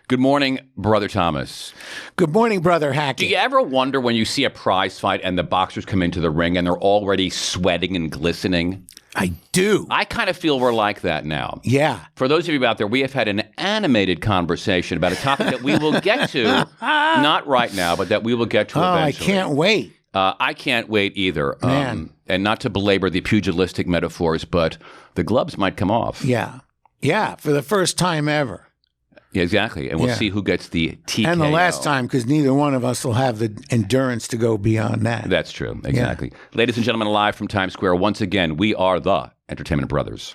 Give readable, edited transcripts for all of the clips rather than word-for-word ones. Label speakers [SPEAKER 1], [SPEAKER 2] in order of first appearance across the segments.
[SPEAKER 1] Good morning, Brother Thomas.
[SPEAKER 2] Good morning, Brother Hackett.
[SPEAKER 1] Do you ever wonder when you see a prize fight and the boxers come into the ring and they're already sweating and glistening?
[SPEAKER 2] I do.
[SPEAKER 1] I kind of feel we're like that now.
[SPEAKER 2] Yeah.
[SPEAKER 1] For those of you out there, we have had an animated conversation about a topic that we will get to, not right now, but that we will get to eventually.
[SPEAKER 2] I can't wait.
[SPEAKER 1] I can't wait either.
[SPEAKER 2] Man.
[SPEAKER 1] And not to belabor the pugilistic metaphors, but the gloves might come off.
[SPEAKER 2] Yeah. Yeah, for the first time ever.
[SPEAKER 1] Yeah, exactly. And we'll see who gets the TKO.
[SPEAKER 2] And the last time, because neither one of us will have the endurance to go beyond that.
[SPEAKER 1] That's true. Exactly. Yeah. Ladies and gentlemen, live from Times Square, once again, we are the Entertainment Brothers.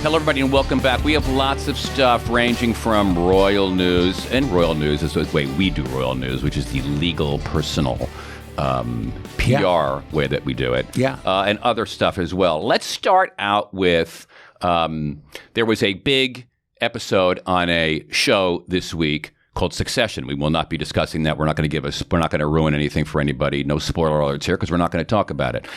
[SPEAKER 1] Hello, everybody, and welcome back. We have lots of stuff ranging from royal news, and royal news is the way we do royal news, which is the legal, personal PR way that we do it, and other stuff as well. Let's start out with there was a big episode on a show this week called Succession. We will not be discussing that. We're not going to ruin anything for anybody. No spoiler alerts here because we're not going to talk about it.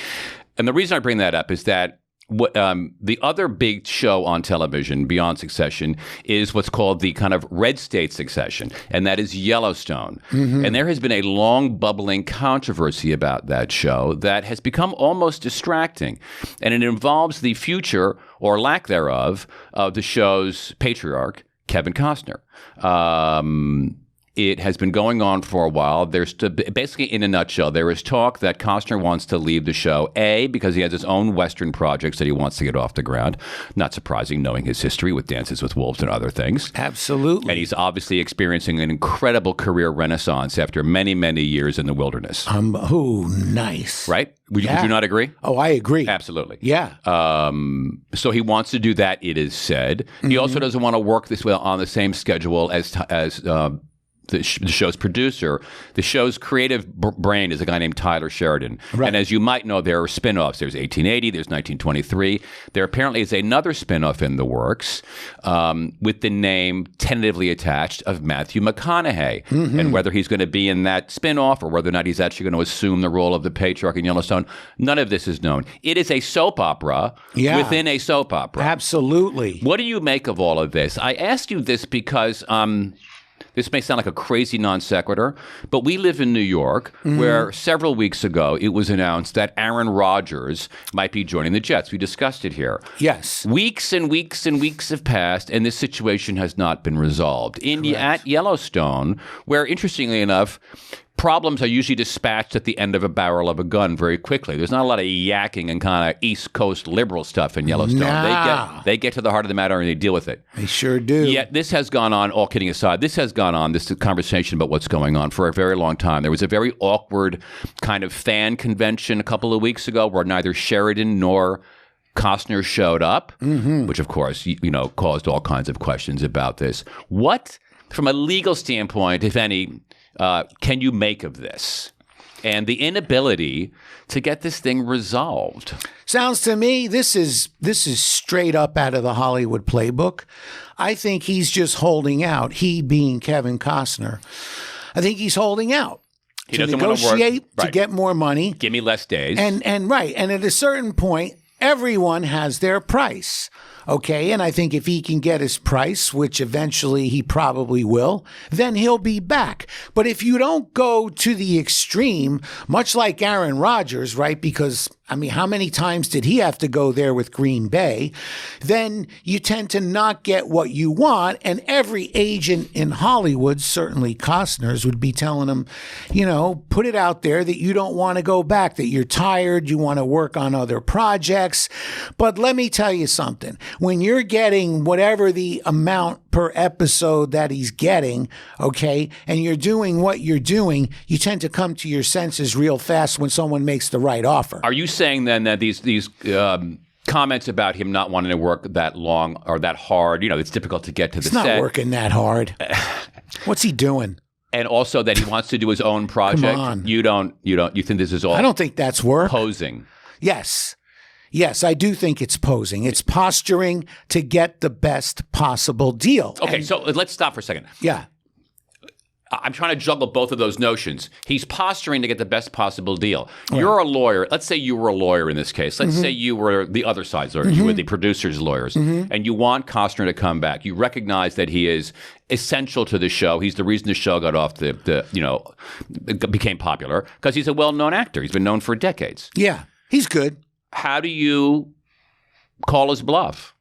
[SPEAKER 1] And the reason I bring that up is that the other big show on television beyond Succession is what's called the kind of red state succession, and that is Yellowstone. Mm-hmm. And there has been a long bubbling controversy about that show that has become almost distracting. And it involves the future, or lack thereof, of the show's patriarch, Kevin Costner. It has been going on for a while. There's basically, in a nutshell, there is talk that Costner wants to leave the show, A, because he has his own Western projects that he wants to get off the ground. Not surprising, knowing his history with Dances with Wolves and other things.
[SPEAKER 2] Absolutely.
[SPEAKER 1] And he's obviously experiencing an incredible career renaissance after many, many years in the wilderness.
[SPEAKER 2] Nice.
[SPEAKER 1] Right? Would you not agree?
[SPEAKER 2] Oh, I agree.
[SPEAKER 1] Absolutely.
[SPEAKER 2] Yeah.
[SPEAKER 1] So he wants to do that, it is said. Mm-hmm. He also doesn't want to work this way on the same schedule as the show's producer. The show's creative brain is a guy named Tyler Sheridan. Right. And as you might know, there are spinoffs. There's 1880, there's 1923. There apparently is another spinoff in the works with the name tentatively attached of Matthew McConaughey. Mm-hmm. And whether he's going to be in that spinoff or whether or not he's actually going to assume the role of the patriarch in Yellowstone, none of this is known. It is a soap opera within a soap opera.
[SPEAKER 2] Absolutely.
[SPEAKER 1] What do you make of all of this? I ask you this because this may sound like a crazy non sequitur, but we live in New York, where several weeks ago it was announced that Aaron Rodgers might be joining the Jets. We discussed it here.
[SPEAKER 2] Yes.
[SPEAKER 1] Weeks and weeks and weeks have passed, and this situation has not been resolved. At Yellowstone, where, interestingly enough, problems are usually dispatched at the end of a barrel of a gun very quickly. There's not a lot of yakking and kind of East Coast liberal stuff in Yellowstone.
[SPEAKER 2] Nah.
[SPEAKER 1] They get to the heart of the matter and they deal with it.
[SPEAKER 2] They sure do.
[SPEAKER 1] Yet this has gone on, all kidding aside, this conversation about what's going on for a very long time. There was a very awkward kind of fan convention a couple of weeks ago where neither Sheridan nor Costner showed up, which of course, caused all kinds of questions about this. What, from a legal standpoint, if any, can you make of this and the inability to get this thing resolved?
[SPEAKER 2] Sounds to me this is straight up out of the Hollywood playbook. I think he's just holding out. He being Kevin Costner, I think he's holding out.
[SPEAKER 1] He
[SPEAKER 2] to
[SPEAKER 1] doesn't want to work.
[SPEAKER 2] negotiate to
[SPEAKER 1] Right.
[SPEAKER 2] get more money.
[SPEAKER 1] Give me less days.
[SPEAKER 2] And at a certain point, everyone has their price. Okay, and I think if he can get his price, which eventually he probably will, then he'll be back. But if you don't go to the extreme, much like Aaron Rodgers, right? Because, how many times did he have to go there with Green Bay? Then you tend to not get what you want. And every agent in Hollywood, certainly Costner's, would be telling him, put it out there that you don't want to go back, that you're tired, you want to work on other projects. But let me tell you something. When you're getting whatever the amount per episode that he's getting, okay, and you're doing what you're doing, you tend to come to your senses real fast when someone makes the right offer.
[SPEAKER 1] Are you saying then that these comments about him not wanting to work that long or that hard, it's difficult to get to the set?
[SPEAKER 2] It's not working that hard. What's he doing?
[SPEAKER 1] And also that he wants to do his own project?
[SPEAKER 2] Come on.
[SPEAKER 1] You think this is all
[SPEAKER 2] I don't think that's work.
[SPEAKER 1] posing?
[SPEAKER 2] Yes. Yes, I do think it's posing. It's posturing to get the best possible deal.
[SPEAKER 1] Okay, so let's stop for a second.
[SPEAKER 2] Yeah.
[SPEAKER 1] I'm trying to juggle both of those notions. He's posturing to get the best possible deal. Right. You're a lawyer. Let's say you were a lawyer in this case. Let's say you were the other side's lawyers. You were the producer's lawyers. And you want Costner to come back. You recognize that he is essential to the show. He's the reason the show got off became popular because he's a well-known actor. He's been known for decades.
[SPEAKER 2] Yeah, he's good.
[SPEAKER 1] How do you call his bluff?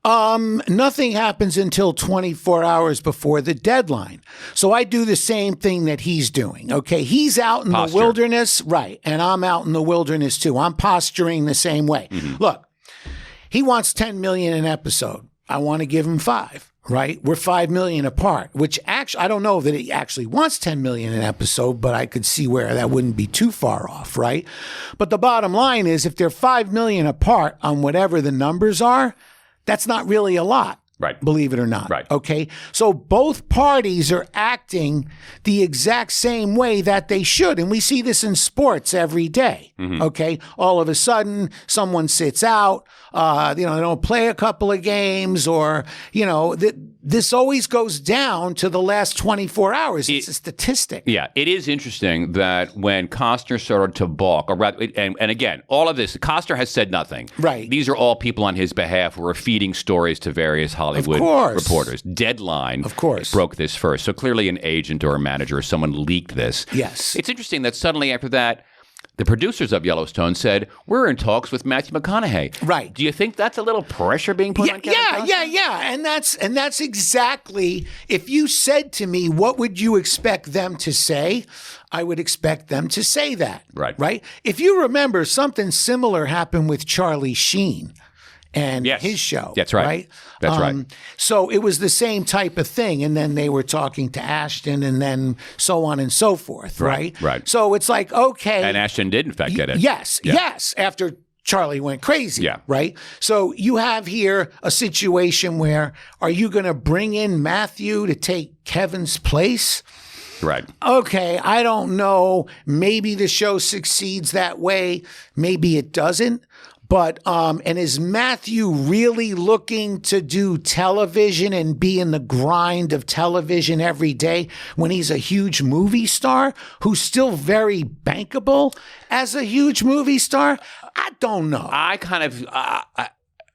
[SPEAKER 2] Nothing happens until 24 hours before the deadline. So I do the same thing that he's doing. Okay. He's out in the wilderness. Right. And I'm out in the wilderness too. I'm posturing the same way. Look, he wants 10 million an episode. I want to give him 5. Right? We're 5 million apart, which actually, I don't know that he actually wants 10 million an episode, but I could see where that wouldn't be too far off. Right. But the bottom line is if they're 5 million apart on whatever the numbers are, that's not really a lot.
[SPEAKER 1] Right.
[SPEAKER 2] Believe it or not.
[SPEAKER 1] Right.
[SPEAKER 2] Okay. So both parties are acting the exact same way that they should. And we see this in sports every day. Okay. All of a sudden, someone sits out, they don't play a couple of games or, this always goes down to the last 24 hours. It's a statistic.
[SPEAKER 1] Yeah. It is interesting that when Costner started to balk, and again, all of this, Costner has said nothing.
[SPEAKER 2] Right.
[SPEAKER 1] These are all people on his behalf who are feeding stories to various Hollywood reporters. Deadline broke this first. So clearly an agent or a manager or someone leaked this.
[SPEAKER 2] Yes.
[SPEAKER 1] It's interesting that suddenly after that, the producers of Yellowstone said, we're in talks with Matthew McConaughey.
[SPEAKER 2] Right.
[SPEAKER 1] Do you think that's a little pressure being put on Kevin Costner?
[SPEAKER 2] Yeah. And that's exactly, if you said to me, what would you expect them to say? I would expect them to say that. Right. If you remember, something similar happened with Charlie Sheen and his show.
[SPEAKER 1] That's right. That's right.
[SPEAKER 2] So it was the same type of thing. And then they were talking to Ashton and then so on and so forth. Right. So it's like, okay.
[SPEAKER 1] And Ashton did, in fact, get it.
[SPEAKER 2] Yes. After Charlie went crazy.
[SPEAKER 1] Yeah.
[SPEAKER 2] Right. So you have here a situation where are you going to bring in Matthew to take Kevin's place?
[SPEAKER 1] Right.
[SPEAKER 2] Okay, I don't know. Maybe the show succeeds that way. Maybe it doesn't. But, and is Matthew really looking to do television and be in the grind of television every day when he's a huge movie star who's still very bankable as a huge movie star? I don't know.
[SPEAKER 1] I kind of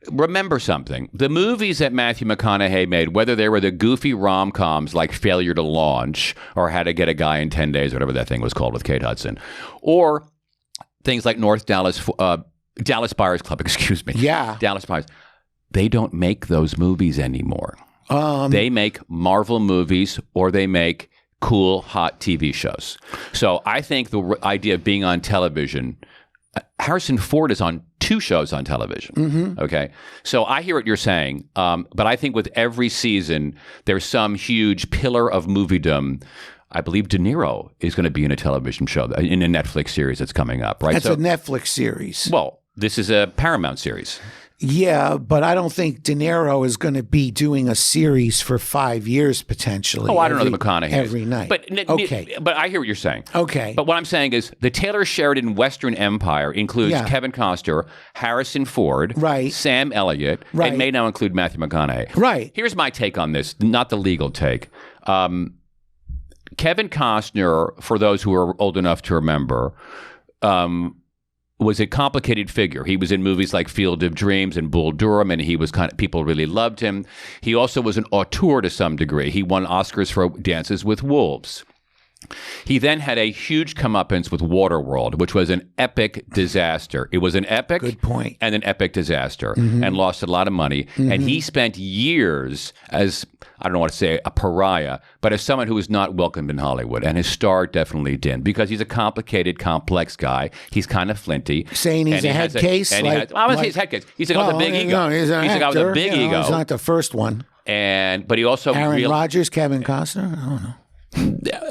[SPEAKER 1] remember something. The movies that Matthew McConaughey made, whether they were the goofy rom-coms like Failure to Launch or How to Get a Guy in 10 Days, whatever that thing was called with Kate Hudson, or things like Dallas Buyers Club, excuse me.
[SPEAKER 2] Yeah.
[SPEAKER 1] Dallas Buyers. They don't make those movies anymore. They make Marvel movies or they make cool, hot TV shows. So I think the idea of being on television, Harrison Ford is on 2 shows on television. Okay. So I hear what you're saying. But I think with every season, there's some huge pillar of moviedom. I believe De Niro is going to be in a television show, in a Netflix series that's coming up, right?
[SPEAKER 2] That's a Netflix series.
[SPEAKER 1] Well, this is a Paramount series.
[SPEAKER 2] Yeah, but I don't think De Niro is going to be doing a series for 5 years potentially.
[SPEAKER 1] Oh, I don't know the McConaughey.
[SPEAKER 2] Every night.
[SPEAKER 1] But I hear what you're saying.
[SPEAKER 2] Okay.
[SPEAKER 1] But what I'm saying is the Taylor Sheridan Western Empire includes Kevin Costner, Harrison Ford, Sam Elliott, and may now include Matthew McConaughey.
[SPEAKER 2] Right.
[SPEAKER 1] Here's my take on this, not the legal take. Kevin Costner, for those who are old enough to remember, was a complicated figure. He was in movies like Field of Dreams and Bull Durham, and he was people really loved him. He also was an auteur to some degree. He won Oscars for Dances with Wolves. He then had a huge comeuppance with Waterworld, which was an epic disaster. It was an epic and an epic disaster and lost a lot of money. And he spent years as, I don't want to say a pariah, but as someone who was not welcomed in Hollywood. And his star definitely didn't because he's a complicated, complex guy. He's kind of flinty.
[SPEAKER 2] Saying he's a head case?
[SPEAKER 1] I wouldn't say he's head case. He's a guy with a big ego.
[SPEAKER 2] No, he's a guy with a
[SPEAKER 1] big ego.
[SPEAKER 2] He's not the first one.
[SPEAKER 1] But he also...
[SPEAKER 2] Aaron Rodgers, Kevin Costner? I don't know.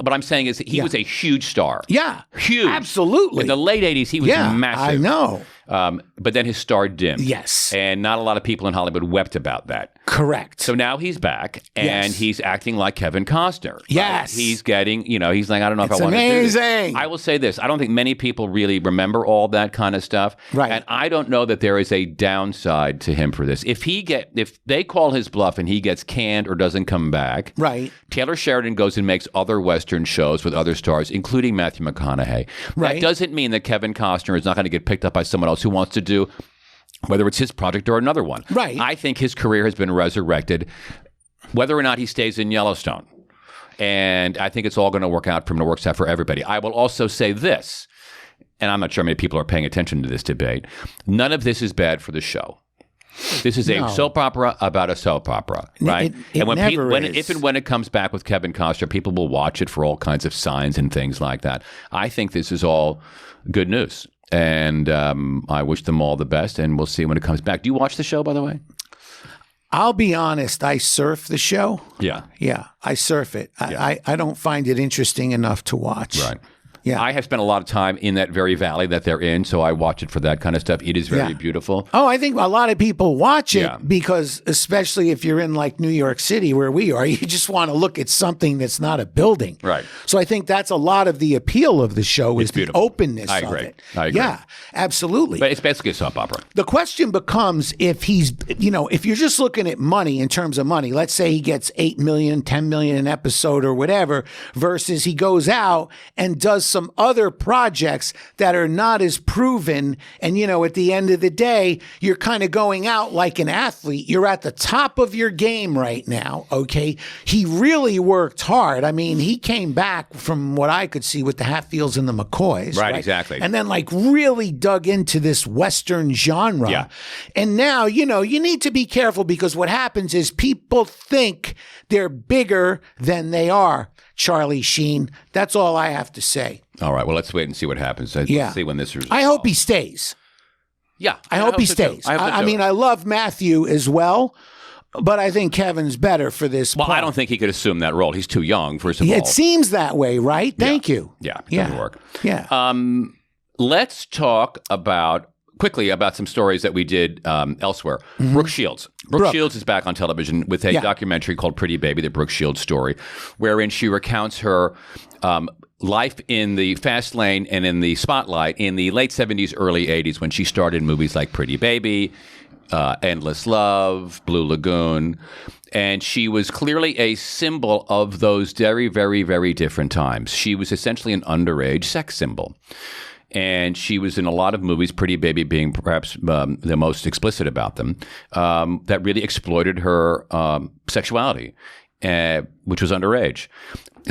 [SPEAKER 1] What I'm saying is he was a huge star.
[SPEAKER 2] Yeah.
[SPEAKER 1] Huge.
[SPEAKER 2] Absolutely.
[SPEAKER 1] In the late 80s, he was massive.
[SPEAKER 2] I know.
[SPEAKER 1] but then his star dimmed.
[SPEAKER 2] Yes.
[SPEAKER 1] And not a lot of people in Hollywood wept about that.
[SPEAKER 2] Correct.
[SPEAKER 1] So now he's back, and he's acting like Kevin Costner. Right?
[SPEAKER 2] Yes.
[SPEAKER 1] He's getting, he's like, I don't know if I
[SPEAKER 2] It's
[SPEAKER 1] want to do this.
[SPEAKER 2] amazing.
[SPEAKER 1] I will say this. I don't think many people really remember all that kind of stuff.
[SPEAKER 2] Right.
[SPEAKER 1] And I don't know that there is a downside to him for this. If they call his bluff and he gets canned or doesn't come back,
[SPEAKER 2] Right.
[SPEAKER 1] Taylor Sheridan goes and makes other Western shows with other stars, including Matthew McConaughey.
[SPEAKER 2] Right.
[SPEAKER 1] That doesn't mean that Kevin Costner is not going to get picked up by someone else who wants to do whether it's his project or another one.
[SPEAKER 2] Right.
[SPEAKER 1] I think his career has been resurrected, whether or not he stays in Yellowstone. And I think it's all going to work out for him. It works out for everybody. I will also say this, and I'm not sure how many people are paying attention to this debate. None of this is bad for the show. This is a soap opera about a soap opera, right?
[SPEAKER 2] It never is.
[SPEAKER 1] If and when it comes back with Kevin Costner, people will watch it for all kinds of signs and things like that. I think this is all good news. And I wish them all the best, and we'll see when it comes back. Do you watch the show, by the way?
[SPEAKER 2] I'll be honest, I surf the show.
[SPEAKER 1] Yeah.
[SPEAKER 2] Yeah, I surf it.
[SPEAKER 1] Yeah.
[SPEAKER 2] I don't find it interesting enough to watch.
[SPEAKER 1] Right.
[SPEAKER 2] Yeah.
[SPEAKER 1] I have spent a lot of time in that very valley that they're in, so I watch it for that kind of stuff. It is very beautiful.
[SPEAKER 2] Oh, I think a lot of people watch it
[SPEAKER 1] Yeah.
[SPEAKER 2] because, especially if you're in like New York City where we are, you just want to look at something that's not a building.
[SPEAKER 1] Right.
[SPEAKER 2] So I think that's a lot of the appeal of the show is the
[SPEAKER 1] beautiful.
[SPEAKER 2] openness
[SPEAKER 1] I
[SPEAKER 2] of
[SPEAKER 1] agree.
[SPEAKER 2] it.
[SPEAKER 1] I agree.
[SPEAKER 2] Yeah, absolutely.
[SPEAKER 1] But it's basically a soap opera.
[SPEAKER 2] The question becomes if if you're just looking at money in terms of money, let's say he gets 8 million, 10 million an episode or whatever, versus he goes out and does some other projects that are not as proven. And, at the end of the day, you're kind of going out like an athlete. You're at the top of your game right now. Okay. He really worked hard. I mean, he came back from what I could see with the Hatfields and the McCoys.
[SPEAKER 1] Right, exactly.
[SPEAKER 2] And then really dug into this Western genre.
[SPEAKER 1] Yeah.
[SPEAKER 2] And now, you need to be careful because what happens is people think they're bigger than they are. Charlie Sheen. That's all I have to say.
[SPEAKER 1] All right. Well, let's wait and see what happens. Let's see when this is.
[SPEAKER 2] I hope he stays.
[SPEAKER 1] Yeah.
[SPEAKER 2] I hope he
[SPEAKER 1] so too.
[SPEAKER 2] stays.
[SPEAKER 1] I hope so
[SPEAKER 2] I
[SPEAKER 1] too.
[SPEAKER 2] mean, I love Matthew as well, but I think Kevin's better for this
[SPEAKER 1] Well,
[SPEAKER 2] part.
[SPEAKER 1] I don't think he could assume that role. He's too young, first of all.
[SPEAKER 2] It seems that way, right? Thank you.
[SPEAKER 1] Yeah. It doesn't work.
[SPEAKER 2] Yeah.
[SPEAKER 1] Let's talk quickly about some stories that we did elsewhere. Brooke Shields. Brooke Shields is back on television with a documentary called Pretty Baby, the Brooke Shields story, wherein she recounts her life in the fast lane and in the spotlight in the late 70s, early 80s when she starred in movies like Pretty Baby, Endless Love, Blue Lagoon. And she was clearly a symbol of those very, very, very different times. She was essentially an underage sex symbol. And she was in a lot of movies, Pretty Baby being perhaps the most explicit about them, that really exploited her sexuality, which was underage.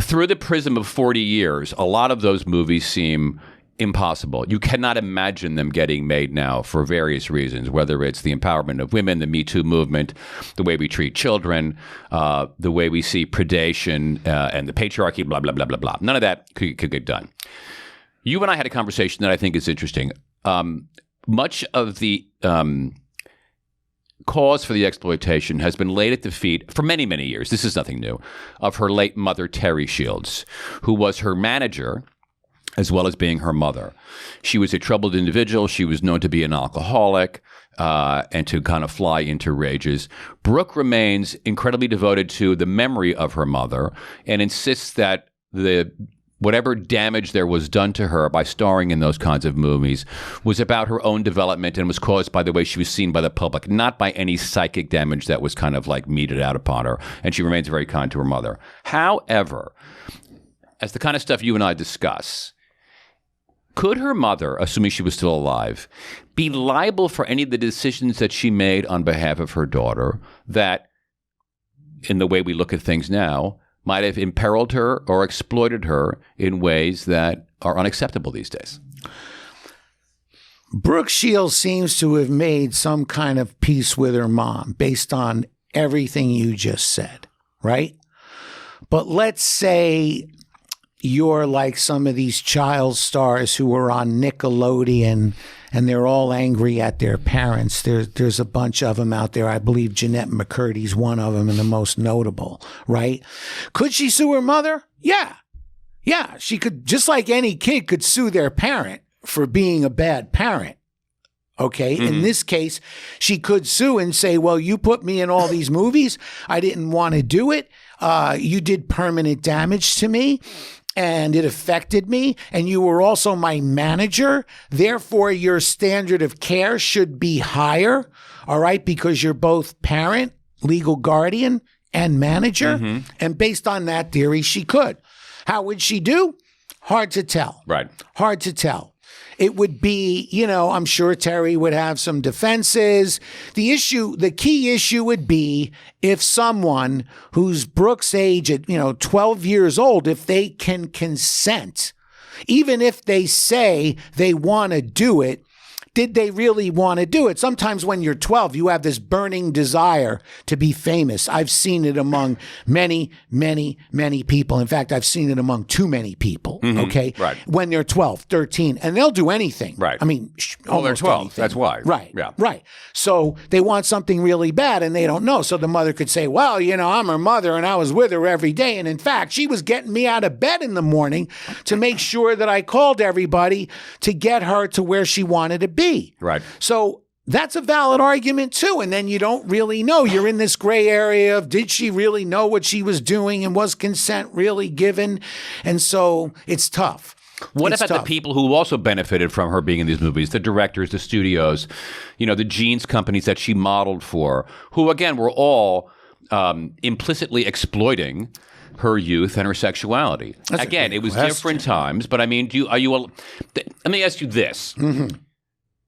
[SPEAKER 1] Through the prism of 40 years, a lot of those movies seem impossible. You cannot imagine them getting made now for various reasons, whether it's the empowerment of women, the Me Too movement, the way we treat children, the way we see predation and the patriarchy, blah, blah, blah, blah, blah. None of that could get done. You and I had a conversation that I think is interesting. Much of the cause for the exploitation has been laid at the feet for many, many years. This is nothing new, of her late mother, Terry Shields, who was her manager as well as being her mother. She was a troubled individual. She was known to be an alcoholic and to kind of fly into rages. Brooke remains incredibly devoted to the memory of her mother and insists that whatever damage there was done to her by starring in those kinds of movies was about her own development and was caused by the way she was seen by the public, not by any psychic damage that was kind of meted out upon her. And she remains very kind to her mother. However, as the kind of stuff you and I discuss, could her mother, assuming she was still alive, be liable for any of the decisions that she made on behalf of her daughter that, in the way we look at things now, might have imperiled her or exploited her in ways that are unacceptable these days?
[SPEAKER 2] Brooke Shields seems to have made some kind of peace with her mom based on everything you just said, right? But let's say you're like some of these child stars who are on Nickelodeon and they're all angry at their parents. There's a bunch of them out there. I believe Jeanette McCurdy's one of them and the most notable, right? Could she sue her mother? Yeah. Yeah, she could, just like any kid could sue their parent for being a bad parent. Okay. In this case, she could sue and say, well, you put me in all these movies. I didn't want to do it. You did permanent damage to me. And it affected me, and you were also my manager. Therefore, your standard of care should be higher, all right, because you're both parent, legal guardian, and manager. And based on that theory, she could. How would she do? Hard to tell.
[SPEAKER 1] Right.
[SPEAKER 2] Hard to tell. It would be, I'm sure Terry would have some defenses. The key issue would be if someone who's Brooke's age at, 12 years old, if they can consent, even if they say they want to do it, did they really want to do it? Sometimes when you're 12, you have this burning desire to be famous. I've seen it among many, many, many people. In fact, I've seen it among too many people, okay?
[SPEAKER 1] Right.
[SPEAKER 2] When they're 12, 13, and they'll do anything.
[SPEAKER 1] Right.
[SPEAKER 2] I mean,
[SPEAKER 1] they're 12.
[SPEAKER 2] Anything.
[SPEAKER 1] That's why.
[SPEAKER 2] Right.
[SPEAKER 1] Yeah.
[SPEAKER 2] Right. So they want something really bad and they don't know. So the mother could say, well, I'm her mother and I was with her every day. And in fact, she was getting me out of bed in the morning to make sure that I called everybody to get her to where she wanted to be.
[SPEAKER 1] Right.
[SPEAKER 2] So that's a valid argument too. And then you don't really know. You're in this gray area of did she really know what she was doing and was consent really given? And so it's tough.
[SPEAKER 1] What
[SPEAKER 2] It's
[SPEAKER 1] about
[SPEAKER 2] tough.
[SPEAKER 1] the people who also benefited from her being in these movies? The directors, the studios, the jeans companies that she modeled for, who again were all implicitly exploiting her youth and her sexuality. Again, it was different times, but I mean, let me ask you this.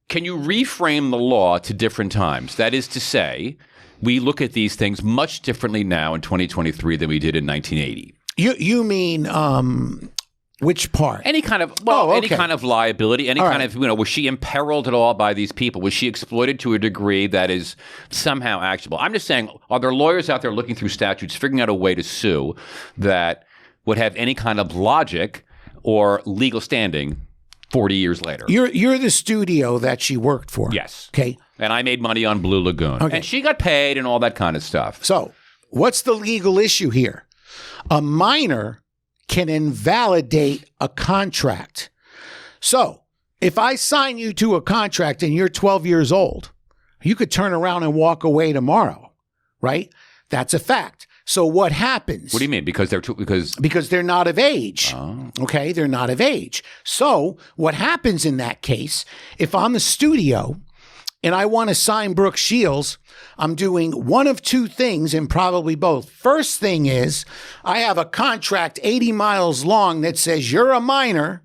[SPEAKER 1] Can you reframe the law to different times? That is to say, we look at these things much differently now in 2023 than we did in 1980.
[SPEAKER 2] You mean which part?
[SPEAKER 1] Any kind of any kind of liability, any
[SPEAKER 2] All
[SPEAKER 1] kind
[SPEAKER 2] right.
[SPEAKER 1] of was she imperiled at all by these people? Was she exploited to a degree that is somehow actionable? I'm just saying, are there lawyers out there looking through statutes, figuring out a way to sue that would have any kind of logic or legal standing 40 years later?
[SPEAKER 2] You're the studio that she worked for.
[SPEAKER 1] Yes.
[SPEAKER 2] Okay.
[SPEAKER 1] And I made money on Blue Lagoon.
[SPEAKER 2] Okay.
[SPEAKER 1] And she got paid and all that kind of stuff.
[SPEAKER 2] So what's the legal issue here? A minor can invalidate a contract. So if I sign you to a contract and you're 12 years old, you could turn around and walk away tomorrow, right? That's a fact. So what happens?
[SPEAKER 1] What do you mean? Because
[SPEAKER 2] they're not of age.
[SPEAKER 1] Oh.
[SPEAKER 2] Okay, they're not of age. So what happens in that case, if I'm the studio and I want to sign Brooke Shields, I'm doing one of two things and probably both. First thing is I have a contract 80 miles long that says you're a minor.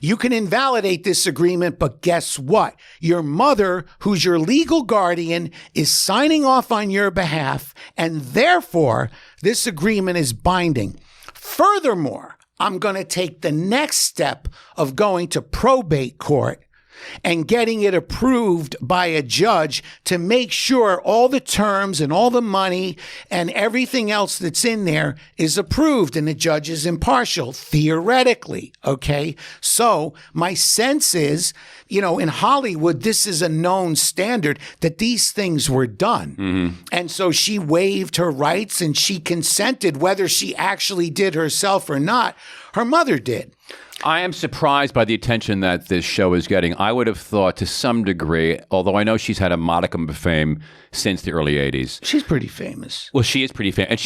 [SPEAKER 2] You can invalidate this agreement, but guess what? Your mother, who's your legal guardian, is signing off on your behalf, and therefore, this agreement is binding. Furthermore, I'm going to take the next step of going to probate court and getting it approved by a judge to make sure all the terms and all the money and everything else that's in there is approved and the judge is impartial, theoretically, okay? So my sense is, in Hollywood, this is a known standard that these things were done. And so she waived her rights and she consented, whether she actually did herself or not. Her mother did.
[SPEAKER 1] I am surprised by the attention that this show is getting. I would have thought to some degree, although I know she's had a modicum of fame since the early 80s.
[SPEAKER 2] She's pretty famous.
[SPEAKER 1] Well, she is pretty famous. And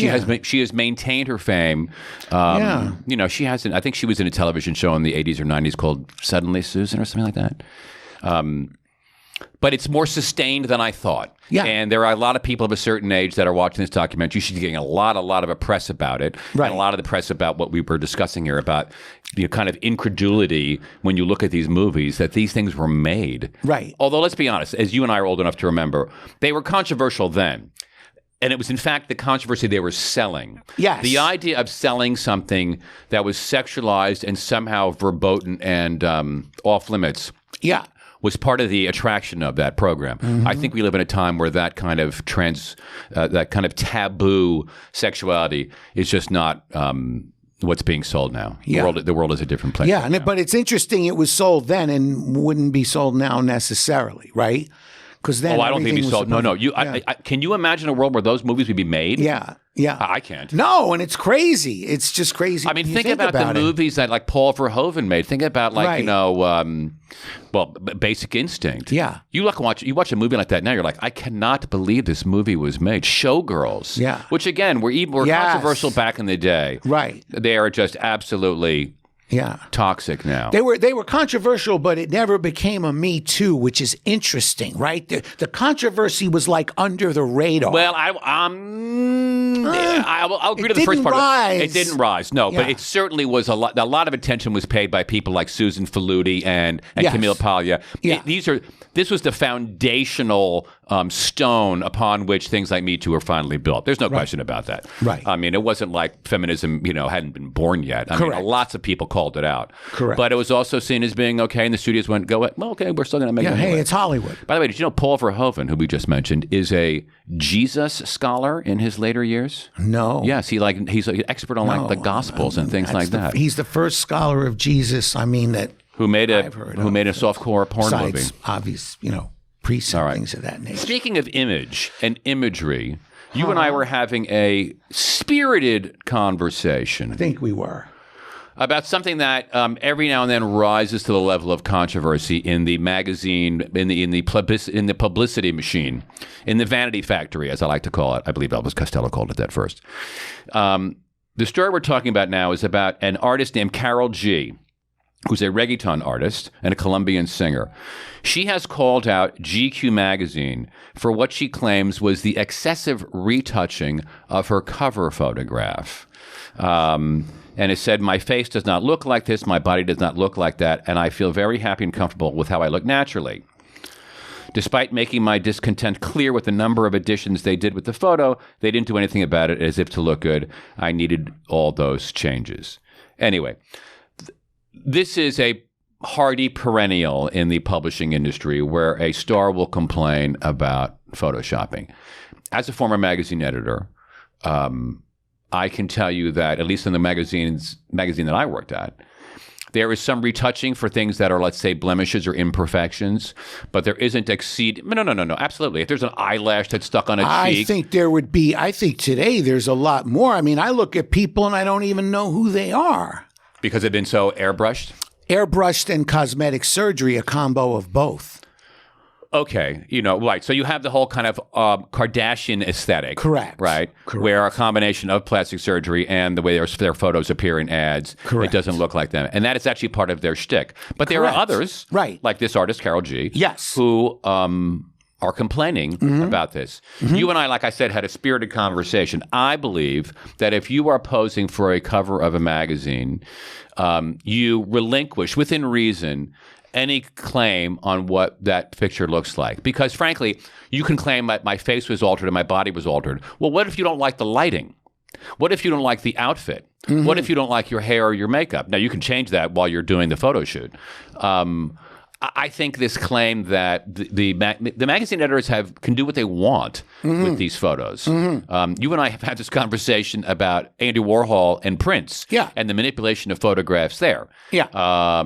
[SPEAKER 1] she has maintained her fame. She hasn't. I think she was in a television show in the 80s or 90s called Suddenly Susan or something like that. But it's more sustained than I thought.
[SPEAKER 2] Yeah.
[SPEAKER 1] And there are a lot of people of a certain age that are watching this documentary. She's getting a lot of a press about it.
[SPEAKER 2] Right.
[SPEAKER 1] And a lot of the press about what we were discussing here about the kind of incredulity when you look at these movies that these things were made.
[SPEAKER 2] Right.
[SPEAKER 1] Although, let's be honest, as you and I are old enough to remember, they were controversial then. And it was, in fact, the controversy they were selling.
[SPEAKER 2] Yes.
[SPEAKER 1] The idea of selling something that was sexualized and somehow verboten and off limits.
[SPEAKER 2] Yeah.
[SPEAKER 1] Was part of the attraction of that program. I think we live in a time where that kind of taboo sexuality is just not what's being sold now.
[SPEAKER 2] Yeah.
[SPEAKER 1] The world is a different place.
[SPEAKER 2] Yeah, but it's interesting it was sold then and wouldn't be sold now necessarily, right? Because then
[SPEAKER 1] I don't think it'd be sold. No.
[SPEAKER 2] Yeah.
[SPEAKER 1] Can you imagine a world where those movies would be made?
[SPEAKER 2] Yeah. Yeah.
[SPEAKER 1] I can't.
[SPEAKER 2] No, and it's crazy. It's just crazy.
[SPEAKER 1] I mean,
[SPEAKER 2] when you
[SPEAKER 1] think about the movies that like Paul Verhoeven made. Think about like, Basic Instinct.
[SPEAKER 2] Yeah.
[SPEAKER 1] You watch a movie like that now, you're like, I cannot believe this movie was made. Showgirls.
[SPEAKER 2] Yeah.
[SPEAKER 1] Which again, were controversial back in the day.
[SPEAKER 2] Right.
[SPEAKER 1] They are just absolutely toxic now.
[SPEAKER 2] They were controversial, but it never became a Me Too, which is interesting, right? The controversy was like under the radar.
[SPEAKER 1] Well, I'll agree to the first part. It didn't rise, no, but it certainly was a lot of attention was paid by people like Susan Faludi and Camilla.
[SPEAKER 2] Yeah.
[SPEAKER 1] This was the foundational stone upon which things like Me Too were finally built. There's no question about that.
[SPEAKER 2] Right.
[SPEAKER 1] I mean, it wasn't like feminism, hadn't been born yet. I mean, lots of people called it out.
[SPEAKER 2] Correct.
[SPEAKER 1] But it was also seen as being okay, and the studios went, well, okay, we're still going to make it anyway.
[SPEAKER 2] Hey, it's Hollywood.
[SPEAKER 1] By the way, did you know Paul Verhoeven, who we just mentioned, is a Jesus scholar in his later years?
[SPEAKER 2] No.
[SPEAKER 1] Yes, he's an expert on the Gospels and things like that.
[SPEAKER 2] He's the first scholar of Jesus. I mean that.
[SPEAKER 1] Who made a softcore porn movie?
[SPEAKER 2] Obvious, priests and things of that nature.
[SPEAKER 1] Speaking of image and imagery, you and I were having a spirited conversation.
[SPEAKER 2] I think we were.
[SPEAKER 1] About something that every now and then rises to the level of controversy in the magazine, in the publicity machine, in the vanity factory, as I like to call it. I believe Elvis Costello called it that first. The story we're talking about now is about an artist named Karol G, who's a reggaeton artist and a Colombian singer. She has called out GQ magazine for what she claims was the excessive retouching of her cover photograph. And it said, my face does not look like this, my body does not look like that, and I feel very happy and comfortable with how I look naturally. Despite making my discontent clear with the number of additions they did with the photo, they didn't do anything about it as if to look good. I needed all those changes. Anyway, this is a hardy perennial in the publishing industry where a star will complain about photoshopping. As a former magazine editor, I can tell you that, at least in the magazine that I worked at, there is some retouching for things that are, let's say, blemishes or imperfections, but there isn't No, absolutely. If there's an eyelash that's stuck on a cheek.
[SPEAKER 2] I think today there's a lot more. I mean, I look at people and I don't even know who they are.
[SPEAKER 1] Because they've been so airbrushed?
[SPEAKER 2] Airbrushed and cosmetic surgery, a combo of both.
[SPEAKER 1] Okay, right. So you have the whole kind of Kardashian aesthetic.
[SPEAKER 2] Correct.
[SPEAKER 1] Right?
[SPEAKER 2] Correct.
[SPEAKER 1] Where a combination of plastic surgery and the way their photos appear in ads,
[SPEAKER 2] Correct.
[SPEAKER 1] It doesn't look like them. And that is actually part of their shtick. But there are others,
[SPEAKER 2] right,
[SPEAKER 1] like this artist, Karol G,
[SPEAKER 2] yes,
[SPEAKER 1] who are complaining about this. You and I, like I said, had a spirited conversation. I believe that if you are posing for a cover of a magazine, you relinquish, within reason, any claim on what that picture looks like. Because frankly, you can claim that my face was altered and my body was altered. Well, what if you don't like the lighting? What if you don't like the outfit? What if you don't like your hair or your makeup? Now, you can change that while you're doing the photo shoot. I think this claim that the magazine editors can do what they want with these photos. You and I have had this conversation about Andy Warhol and Prince and the manipulation of photographs there.
[SPEAKER 2] Yeah.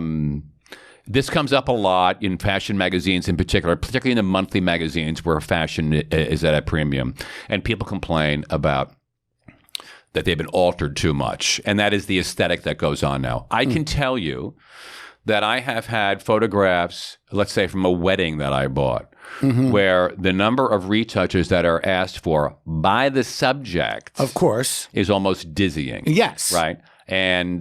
[SPEAKER 1] This comes up a lot in fashion magazines in particular, particularly in the monthly magazines where fashion is at a premium. And people complain about that they've been altered too much. And that is the aesthetic that goes on now. I can tell you that I have had photographs, let's say from a wedding that I bought, where the number of retouches that are asked for by the subject,
[SPEAKER 2] of course,
[SPEAKER 1] is almost dizzying.
[SPEAKER 2] Yes.
[SPEAKER 1] Right? And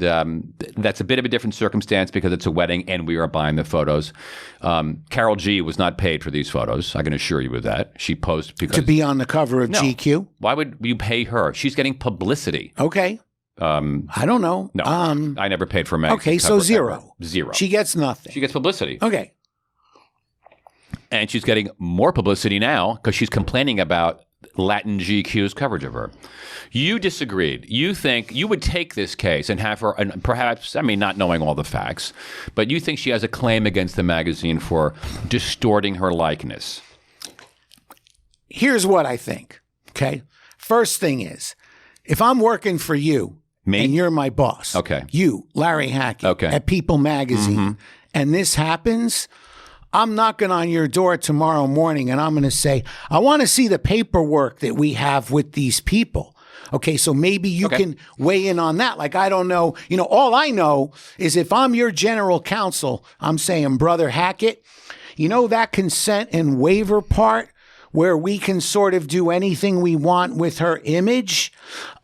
[SPEAKER 1] that's a bit of a different circumstance because it's a wedding and we are buying the photos. Karol G was not paid for these photos. I can assure you of that. She posed because...
[SPEAKER 2] To be on the cover of GQ?
[SPEAKER 1] Why would you pay her? She's getting publicity.
[SPEAKER 2] Okay. I don't know.
[SPEAKER 1] No, I never paid for a magazine.
[SPEAKER 2] Okay, so zero.
[SPEAKER 1] Ever. Zero.
[SPEAKER 2] She gets nothing.
[SPEAKER 1] She gets publicity.
[SPEAKER 2] Okay.
[SPEAKER 1] And she's getting more publicity now because she's complaining about Latin GQ's coverage of her. You disagreed. You think you would take this case and have her, and perhaps, I mean, not knowing all the facts, but you think she has a claim against the magazine for distorting her likeness.
[SPEAKER 2] Here's what I think, okay? First thing is, if I'm working for you,
[SPEAKER 1] me?
[SPEAKER 2] And you're my boss,
[SPEAKER 1] okay,
[SPEAKER 2] you, Larry Hackett, at People Magazine, and this happens, I'm knocking on your door tomorrow morning and I'm going to say, I want to see the paperwork that we have with these people. Okay, so maybe you can weigh in on that. Like, I don't know. All I know is if I'm your general counsel, I'm saying, Brother Hackett, that consent and waiver part where we can sort of do anything we want with her image.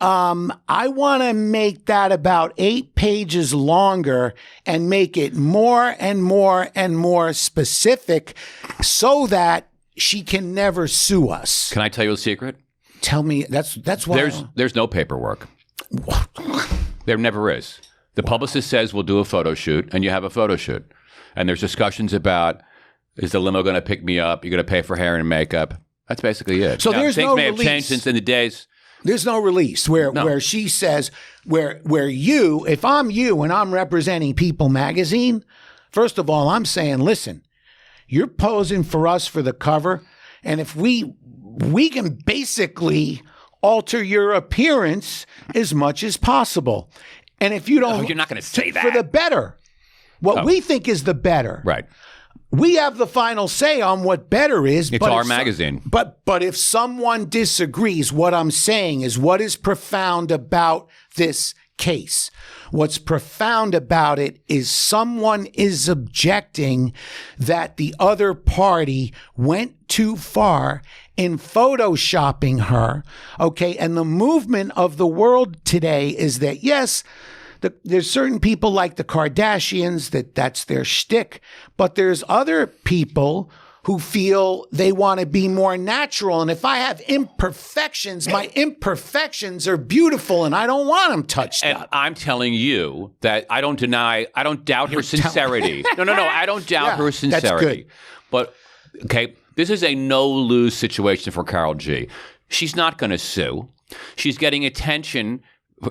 [SPEAKER 2] I want to make that about 8 pages longer and make it more and more and more specific so that she can never sue us.
[SPEAKER 1] Can I tell you a secret?
[SPEAKER 2] Tell me. That's why
[SPEAKER 1] there's no paperwork. There never is. The publicist says we'll do a photo shoot, and you have a photo shoot, and there's discussions about, is the limo going to pick me up? You're going to pay for hair and makeup. That's basically it.
[SPEAKER 2] So there's
[SPEAKER 1] things
[SPEAKER 2] no
[SPEAKER 1] may
[SPEAKER 2] release.
[SPEAKER 1] have changed since in the days.
[SPEAKER 2] There's no release where she says where you, if I'm you and I'm representing People magazine, first of all, I'm saying, listen, you're posing for us for the cover, and if we can basically alter your appearance as much as possible, and if you don't,
[SPEAKER 1] you're not going to say that
[SPEAKER 2] for the better. What we think is the better,
[SPEAKER 1] right?
[SPEAKER 2] We have the final say on what better is.
[SPEAKER 1] It's our magazine.
[SPEAKER 2] But if someone disagrees, what I'm saying is what is profound about this case. What's profound about it is someone is objecting that the other party went too far in photoshopping her. Okay. And the movement of the world today is that, yes, there's certain people like the Kardashians that's their shtick, but there's other people who feel they want to be more natural. And if I have imperfections, my imperfections are beautiful and I don't want them touched up.
[SPEAKER 1] And I'm telling you that I don't doubt her sincerity. No, I don't doubt her sincerity.
[SPEAKER 2] That's good.
[SPEAKER 1] But, okay, this is a no-lose situation for Karol G. She's not going to sue. She's getting attention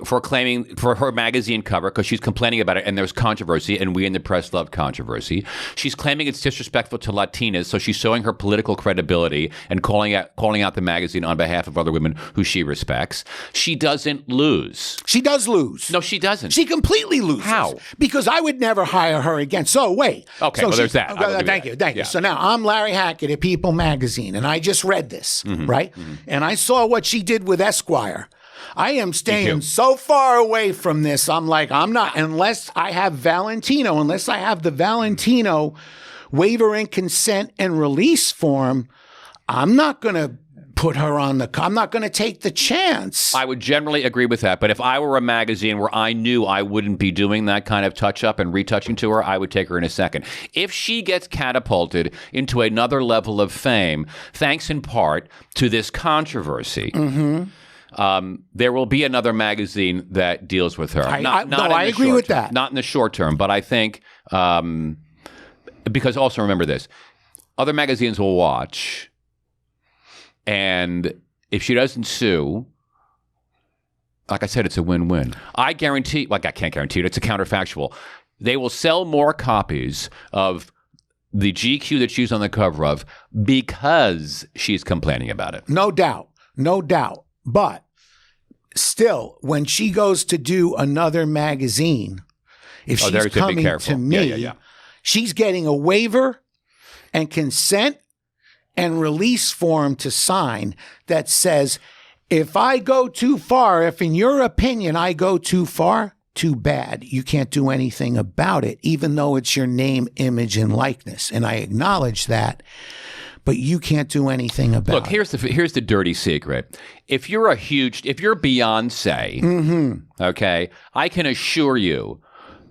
[SPEAKER 1] for claiming for her magazine cover because she's complaining about it and there's controversy and we in the press love controversy. She's claiming it's disrespectful to Latinas, so she's showing her political credibility and calling out the magazine on behalf of other women who she respects. She doesn't lose.
[SPEAKER 2] She does lose.
[SPEAKER 1] No, she doesn't.
[SPEAKER 2] She completely loses.
[SPEAKER 1] How?
[SPEAKER 2] Because I would never hire her again. So wait.
[SPEAKER 1] Okay, so there's that.
[SPEAKER 2] Thank you. So now I'm Larry Hackett at People magazine and I just read this, right? Mm-hmm. And I saw what she did with Esquire. I am staying so far away from this. I'm like, I'm not, unless I have the Valentino waiver and consent and release form, I'm not going to put her on I'm not going to take the chance.
[SPEAKER 1] I would generally agree with that. But if I were a magazine where I knew I wouldn't be doing that kind of touch up and retouching to her, I would take her in a second. If she gets catapulted into another level of fame, thanks in part to this controversy, there will be another magazine that deals with her.
[SPEAKER 2] I agree with that.
[SPEAKER 1] Not in the short term, but I think, because also remember this, other magazines will watch, and if she doesn't sue, like I said, it's a win-win. I guarantee, I can't guarantee it, it's a counterfactual. They will sell more copies of the GQ that she's on the cover of because she's complaining about it.
[SPEAKER 2] No doubt. But still, when she goes to do another magazine, if she's coming to me, she's getting a waiver and consent and release form to sign that says, if I go too far, if in your opinion I go too far, too bad. You can't do anything about it, even though it's your name, image, and likeness. And I acknowledge that. But you can't do anything about it.
[SPEAKER 1] Look, here's the dirty secret. If you're Beyonce, okay, I can assure you,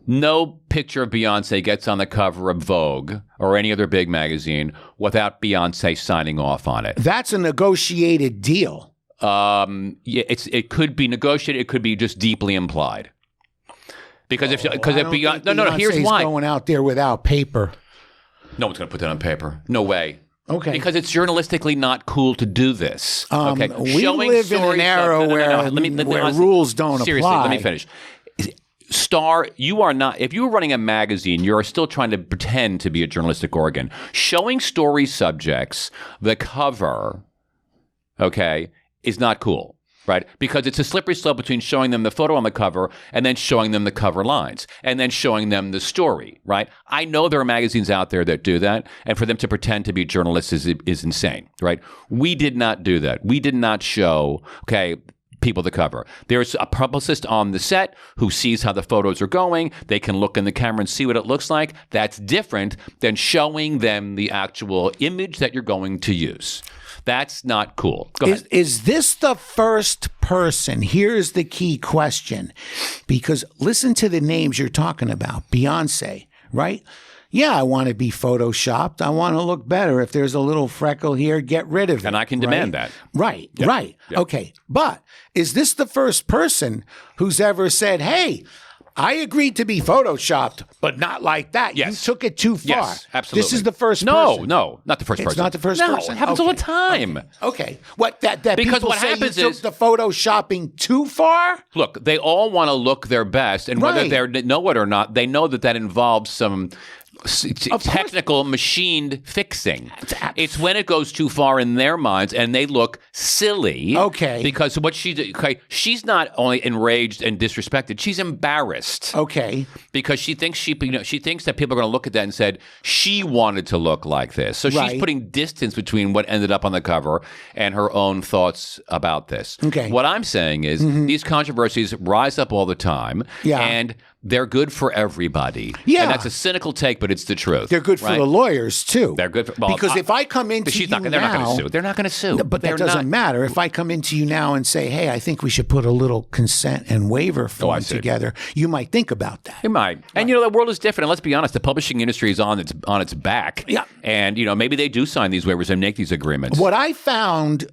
[SPEAKER 1] no picture of Beyonce gets on the cover of Vogue or any other big magazine without Beyonce signing off on it.
[SPEAKER 2] That's a negotiated deal.
[SPEAKER 1] It could be negotiated. It could be just deeply implied. Because if Beyonce, here's why.
[SPEAKER 2] Going out there without paper.
[SPEAKER 1] No one's going to put that on paper. No way.
[SPEAKER 2] Okay.
[SPEAKER 1] Because it's journalistically not cool to do this. Okay.
[SPEAKER 2] We live in an era where rules don't apply.
[SPEAKER 1] Seriously, let me finish. You are not, if you were running a magazine, you're still trying to pretend to be a journalistic organ. Showing story subjects the cover, okay, is not cool. Right? Because it's a slippery slope between showing them the photo on the cover and then showing them the cover lines and then showing them the story, right? I know there are magazines out there that do that, and for them to pretend to be journalists is insane, right? We did not do that. We did not show, okay, people the cover. There's a publicist on the set who sees how the photos are going. They can look in the camera and see what it looks like. That's different than showing them the actual image that you're going to use. That's not cool. Go ahead.
[SPEAKER 2] Is this the first person? Here's the key question. Because listen to the names you're talking about. Beyonce, right? Yeah, I want to be photoshopped. I want to look better. If there's a little freckle here, get rid of it.
[SPEAKER 1] And I can demand that.
[SPEAKER 2] Right, right. Yep. Okay. But is this the first person who's ever said, hey, I agreed to be photoshopped, but not like that.
[SPEAKER 1] Yes.
[SPEAKER 2] You took it too far.
[SPEAKER 1] Yes, absolutely.
[SPEAKER 2] This is the first
[SPEAKER 1] No,
[SPEAKER 2] person.
[SPEAKER 1] not the first person.
[SPEAKER 2] It's not the first person.
[SPEAKER 1] It happens all the time.
[SPEAKER 2] Okay. What that
[SPEAKER 1] because
[SPEAKER 2] people
[SPEAKER 1] what
[SPEAKER 2] say
[SPEAKER 1] happens
[SPEAKER 2] you
[SPEAKER 1] is
[SPEAKER 2] took the photoshopping too far?
[SPEAKER 1] Look, they all want to look their best, and whether they know it or not, they know that involves some technical machined fixing. It's when it goes too far in their minds and they look silly.
[SPEAKER 2] Okay.
[SPEAKER 1] Because what she's not only enraged and disrespected, she's embarrassed.
[SPEAKER 2] Okay.
[SPEAKER 1] Because she thinks she thinks that people are going to look at that and said she wanted to look like this. So she's putting distance between what ended up on the cover and her own thoughts about this.
[SPEAKER 2] Okay.
[SPEAKER 1] What I'm saying is these controversies rise up all the time.
[SPEAKER 2] Yeah.
[SPEAKER 1] And they're good for everybody.
[SPEAKER 2] Yeah.
[SPEAKER 1] And that's a cynical take, but it's the truth.
[SPEAKER 2] They're good for the lawyers, too.
[SPEAKER 1] They're good for,
[SPEAKER 2] because if I come into you
[SPEAKER 1] they're not going to sue. They're not going to sue.
[SPEAKER 2] But that doesn't matter. If I come into you now and say, hey, I think we should put a little consent and waiver form together, you might think about that.
[SPEAKER 1] You might. Right. And, the world is different. And let's be honest, the publishing industry is on its back.
[SPEAKER 2] Yeah.
[SPEAKER 1] And, maybe they do sign these waivers and make these agreements.
[SPEAKER 2] What I found...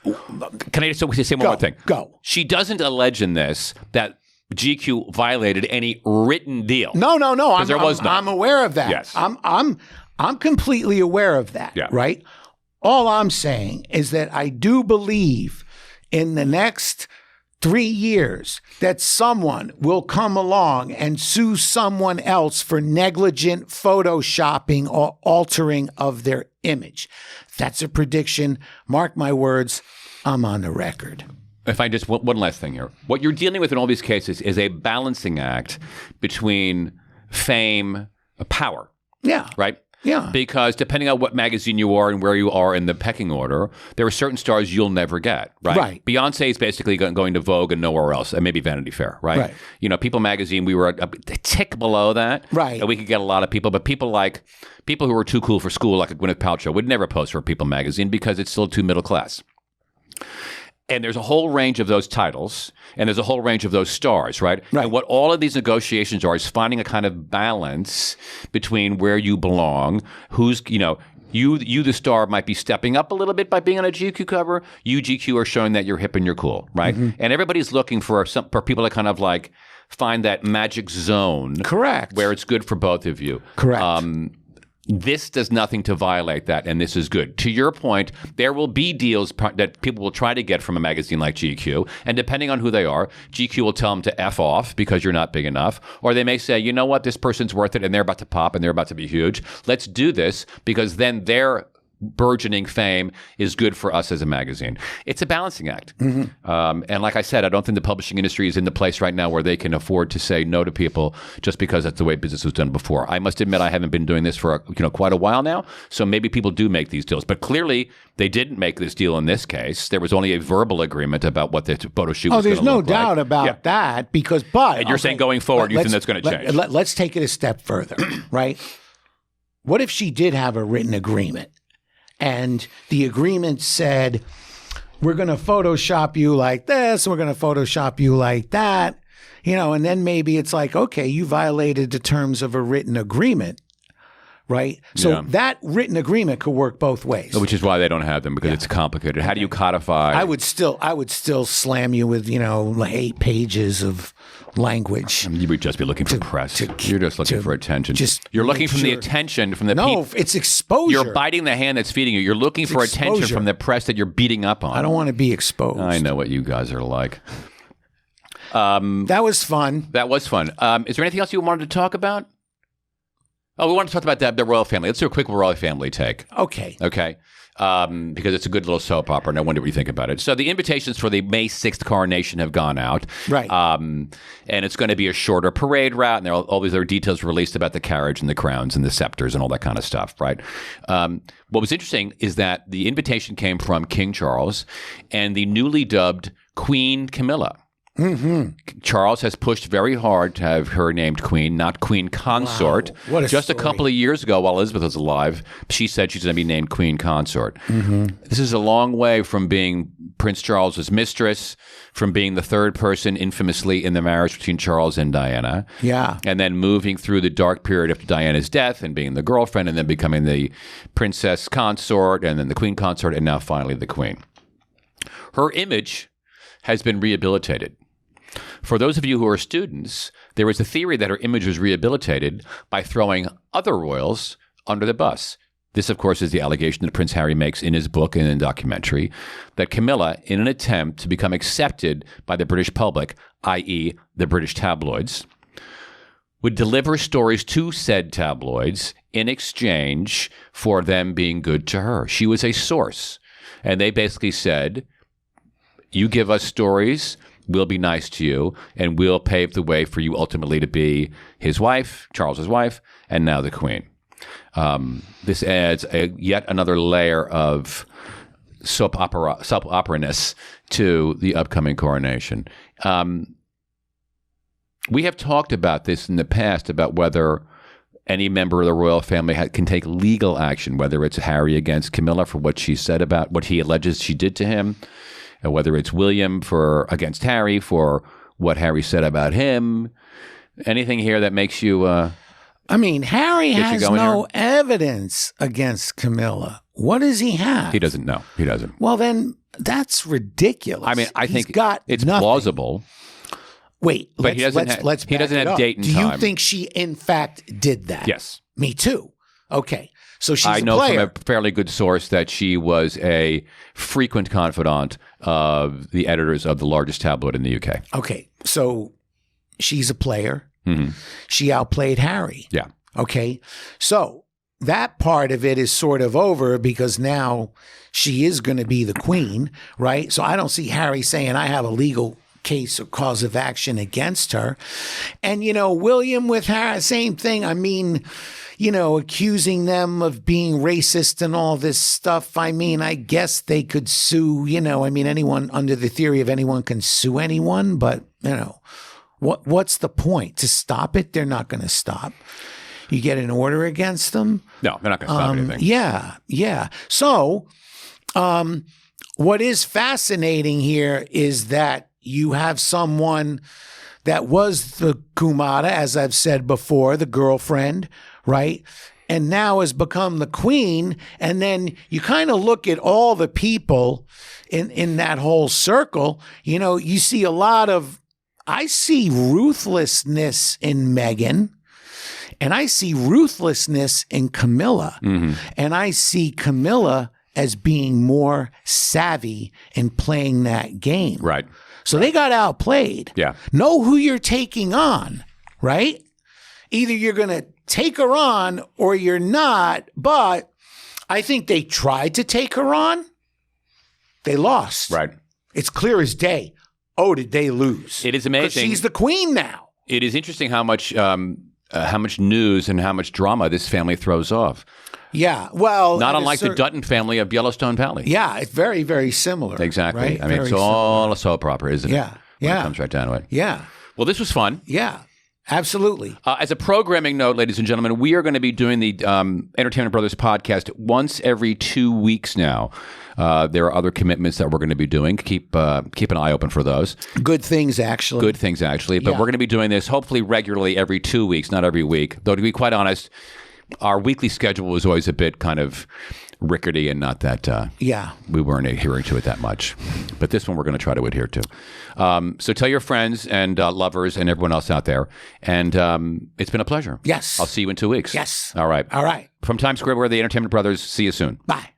[SPEAKER 1] Can I just say one more thing?
[SPEAKER 2] Go.
[SPEAKER 1] She doesn't allege in this that GQ violated any written deal.
[SPEAKER 2] No.
[SPEAKER 1] There was none.
[SPEAKER 2] I'm aware of that.
[SPEAKER 1] Yes.
[SPEAKER 2] I'm completely aware of that.
[SPEAKER 1] Yeah.
[SPEAKER 2] Right? All I'm saying is that I do believe in the next 3 years that someone will come along and sue someone else for negligent photoshopping or altering of their image. That's a prediction. Mark my words. I'm on the record.
[SPEAKER 1] If I just one last thing here. What you're dealing with in all these cases is a balancing act between fame, power.
[SPEAKER 2] Yeah.
[SPEAKER 1] Right?
[SPEAKER 2] Yeah.
[SPEAKER 1] Because depending on what magazine you are and where you are in the pecking order, there are certain stars you'll never get, right?
[SPEAKER 2] Right.
[SPEAKER 1] Beyonce is basically going to Vogue and nowhere else, and maybe Vanity Fair, right? People magazine, we were a tick below that.
[SPEAKER 2] Right.
[SPEAKER 1] And we could get a lot of people, but people who were too cool for school, like a Gwyneth Paltrow, would never post for People magazine because it's still too middle class. And there's a whole range of those titles, and there's a whole range of those stars, right? And what all of these negotiations are is finding a kind of balance between where you belong, who's, you the star might be stepping up a little bit by being on a GQ cover. You, GQ, are showing that you're hip and you're cool, right? And everybody's looking for people to kind of like find that magic zone.
[SPEAKER 2] Correct.
[SPEAKER 1] Where it's good for both of you.
[SPEAKER 2] Correct.
[SPEAKER 1] This does nothing to violate that, and this is good. To your point, there will be deals that people will try to get from a magazine like GQ, and depending on who they are, GQ will tell them to F off because you're not big enough, or they may say, you know what, this person's worth it, and they're about to pop, and they're about to be huge. Let's do this, because then their burgeoning fame is good for us as a magazine. It's a balancing act. And like I said, I don't think the publishing industry is in the place right now where they can afford to say no to people just because that's the way business was done before. I must admit I haven't been doing this for quite a while now, so maybe people do make these deals. But clearly, they didn't make this deal in this case. There was only a verbal agreement about what the photo shoot was going to look like.
[SPEAKER 2] Oh, there's no doubt about that because,
[SPEAKER 1] And you're saying going forward, you think that's going to change?
[SPEAKER 2] Let's take it a step further, right? What if she did have a written agreement? And the agreement said, we're going to Photoshop you like this, we're going to Photoshop you like that, and then maybe it's like, okay, you violated the terms of a written agreement, right? So that written agreement could work both ways.
[SPEAKER 1] Which is why they don't have them, because it's complicated. How do you codify?
[SPEAKER 2] I would still slam you with, 8 pages of language.
[SPEAKER 1] You would just be looking for press. You're just looking for attention. You're looking from the attention from the people.
[SPEAKER 2] No, it's exposure.
[SPEAKER 1] You're biting the hand that's feeding you. You're looking for attention from the press that you're beating up on.
[SPEAKER 2] I don't want to be exposed.
[SPEAKER 1] I know what you guys are like.
[SPEAKER 2] That was fun.
[SPEAKER 1] That was fun. Is there anything else you wanted to talk about? Oh, we want to talk about the royal family. Let's do a quick royal family take.
[SPEAKER 2] Okay.
[SPEAKER 1] because it's a good little soap opera. No wonder what you think about it. So the invitations for the May 6th coronation have gone out.
[SPEAKER 2] Right.
[SPEAKER 1] And it's going to be a shorter parade route, and there are all these other details released about the carriage and the crowns and the scepters and all that kind of stuff, right? What was interesting is that the invitation came from King Charles and the newly dubbed Queen Camilla. Mm-hmm. Charles has pushed very hard to have her named queen, not queen consort.
[SPEAKER 2] Wow. What a
[SPEAKER 1] Just
[SPEAKER 2] story.
[SPEAKER 1] a couple of years ago, while Elizabeth was alive, she said she's going to be named queen consort. Mm-hmm. This is a long way from being Prince Charles's mistress, from being the third person infamously in the marriage between Charles and Diana.
[SPEAKER 2] Yeah.
[SPEAKER 1] And then moving through the dark period after Diana's death and being the girlfriend and then becoming the princess consort and then the queen consort and now finally the queen. Her image has been rehabilitated. For those of you who are students, there was a theory that her image was rehabilitated by throwing other royals under the bus. This, of course, is the allegation that Prince Harry makes in his book and in the documentary, that Camilla, in an attempt to become accepted by the British public, i.e. the British tabloids, would deliver stories to said tabloids in exchange for them being good to her. She was a source. And they basically said, you give us stories, we'll be nice to you, and we'll pave the way for you ultimately to be his wife, Charles's wife, and now the queen. This adds yet another layer of soap opera-ness to the upcoming coronation. We have talked about this in the past, about whether any member of the royal family can take legal action, whether it's Harry against Camilla for what she said about what he alleges she did to him, and whether it's William against Harry for what Harry said about him. Anything here that makes you...
[SPEAKER 2] Harry has no evidence against Camilla. What does he have?
[SPEAKER 1] He doesn't know. He doesn't.
[SPEAKER 2] Well, then that's ridiculous.
[SPEAKER 1] I think it's
[SPEAKER 2] nothing.
[SPEAKER 1] Plausible.
[SPEAKER 2] Wait,
[SPEAKER 1] but he doesn't have date and time.
[SPEAKER 2] Do you think she, in fact, did that?
[SPEAKER 1] Yes.
[SPEAKER 2] Me too. Okay. So she's a player.
[SPEAKER 1] I know from a fairly good source that she was a frequent confidant of the editors of the largest tabloid in the UK.
[SPEAKER 2] Okay. So she's a player.
[SPEAKER 1] Mm-hmm.
[SPEAKER 2] She outplayed Harry.
[SPEAKER 1] Yeah.
[SPEAKER 2] Okay. So that part of it is sort of over because now she is going to be the queen, right? So I don't see Harry saying, I have a legal case or cause of action against her. And, William with Harry, same thing. Accusing them of being racist and all this stuff. I guess they could sue, anyone under the theory of anyone can sue anyone, but, what's the point? To stop it? They're not going to stop. You get an order against them?
[SPEAKER 1] No, they're not going to stop anything.
[SPEAKER 2] Yeah. So, what is fascinating here is that you have someone that was the Kumada, as I've said before, the girlfriend, right? And now has become the queen. And then you kind of look at all the people in that whole circle. You see I see ruthlessness in Meghan, and I see ruthlessness in Camilla. Mm-hmm. And I see Camilla as being more savvy in playing that game.
[SPEAKER 1] Right.
[SPEAKER 2] So they got outplayed.
[SPEAKER 1] Yeah.
[SPEAKER 2] Know who you're taking on, right? Either you're going to take her on or you're not. But I think they tried to take her on. They lost.
[SPEAKER 1] Right.
[SPEAKER 2] It's clear as day. Oh, did they lose?
[SPEAKER 1] It is amazing.
[SPEAKER 2] She's the queen now.
[SPEAKER 1] It is interesting how much news and how much drama this family throws off.
[SPEAKER 2] Yeah, well...
[SPEAKER 1] Not unlike the Dutton family of Yellowstone Valley.
[SPEAKER 2] Yeah, it's very, very similar.
[SPEAKER 1] Exactly.
[SPEAKER 2] Right?
[SPEAKER 1] It's all a soap opera, isn't it?
[SPEAKER 2] Yeah.
[SPEAKER 1] When it comes right down to it.
[SPEAKER 2] Yeah.
[SPEAKER 1] Well, this was fun.
[SPEAKER 2] Yeah, absolutely.
[SPEAKER 1] As a programming note, ladies and gentlemen, we are going to be doing the Entertainment Brothers podcast once every 2 weeks now. There are other commitments that we're going to be doing. Keep an eye open for those.
[SPEAKER 2] Good things, actually.
[SPEAKER 1] But we're going to be doing this hopefully regularly every 2 weeks, not every week. Though, to be quite honest, our weekly schedule was always a bit kind of rickety and not that we weren't adhering to it that much. But this one we're going to try to adhere to. So tell your friends and lovers and everyone else out there. And it's been a pleasure.
[SPEAKER 2] Yes.
[SPEAKER 1] I'll see you in 2 weeks.
[SPEAKER 2] Yes.
[SPEAKER 1] All right.
[SPEAKER 2] All right.
[SPEAKER 1] From Times Square, we're the Entertainment Brothers. See you soon.
[SPEAKER 2] Bye.